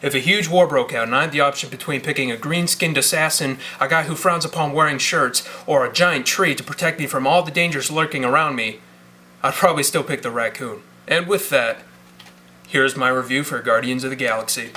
If a huge war broke out and I had the option between picking a green-skinned assassin, a guy who frowns upon wearing shirts, or a giant tree to protect me from all the dangers lurking around me, I'd probably still pick the raccoon. And with that, here's my review for Guardians of the Galaxy.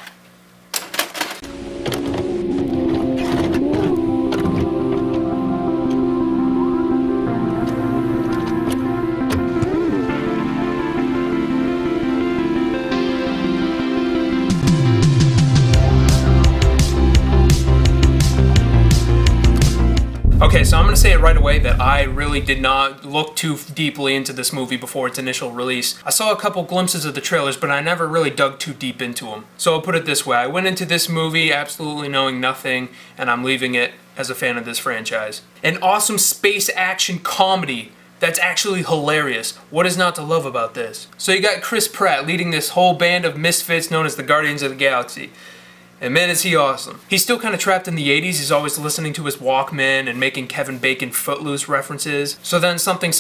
Okay, so I'm going to say it right away that I really did not look too deeply into this movie before its initial release. I saw a couple glimpses of the trailers, but I never really dug too deep into them. So I'll put it this way, I went into this movie absolutely knowing nothing, and I'm leaving it as a fan of this franchise. An awesome space action comedy that's actually hilarious. What is not to love about this? So you got Chris Pratt leading this whole band of misfits known as the Guardians of the Galaxy. And man, is he awesome. He's still kind of trapped in the 80s. He's always listening to his Walkman and making Kevin Bacon Footloose references. So then something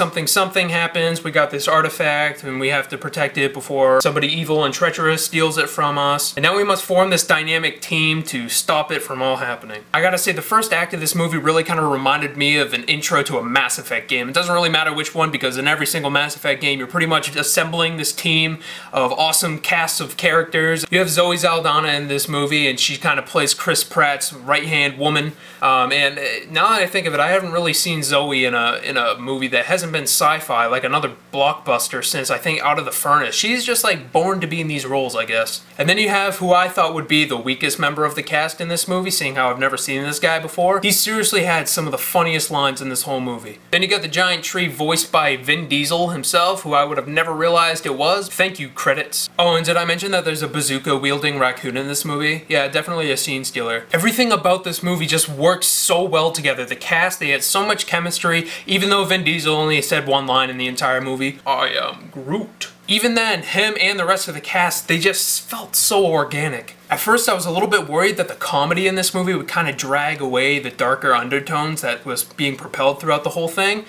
happens. We got this artifact and we have to protect it before somebody evil and treacherous steals it from us. And now we must form this dynamic team to stop it from all happening. I gotta say, the first act of this movie really kind of reminded me of an intro to a Mass Effect game. It doesn't really matter which one, because in every single Mass Effect game, you're pretty much assembling this team of awesome casts of characters. You have Zoe Saldana in this movie, and she kind of plays Chris Pratt's right-hand woman. And now that I think of it, I haven't really seen Zoe in a movie that hasn't been sci-fi, like another blockbuster, since I think Out of the Furnace. She's just like born to be in these roles, I guess. And then you have who I thought would be the weakest member of the cast in this movie, seeing how I've never seen this guy before. He seriously had some of the funniest lines in this whole movie. Then you got the giant tree voiced by Vin Diesel himself, who I would have never realized it was. Thank you, credits. Oh, and did I mention that there's a bazooka-wielding raccoon in this movie? Yeah, definitely a scene stealer. Everything about this movie just works so well together. The cast, they had so much chemistry, even though Vin Diesel only said one line in the entire movie. I am Groot. Even then, him and the rest of the cast, they just felt so organic. At first, I was a little bit worried that the comedy in this movie would kind of drag away the darker undertones that was being propelled throughout the whole thing.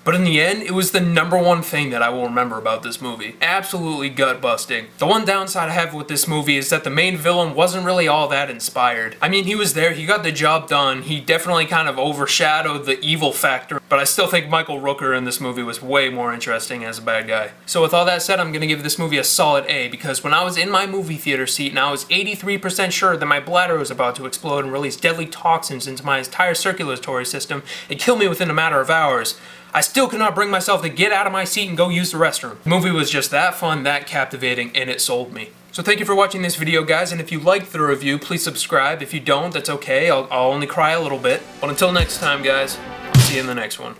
But in the end, it was the #1 thing that I will remember about this movie. Absolutely gut-busting. The one downside I have with this movie is that the main villain wasn't really all that inspired. I mean, he was there, he got the job done, he definitely kind of overshadowed the evil factor, but I still think Michael Rooker in this movie was way more interesting as a bad guy. So with all that said, I'm gonna give this movie a solid A, because when I was in my movie theater seat and I was 83% sure that my bladder was about to explode and release deadly toxins into my entire circulatory system and kill me within a matter of hours, I still could not bring myself to get out of my seat and go use the restroom. The movie was just that fun, that captivating, and it sold me. So thank you for watching this video, guys, and if you liked the review, please subscribe. If you don't, that's okay. I'll only cry a little bit. But until next time, guys, I'll see you in the next one.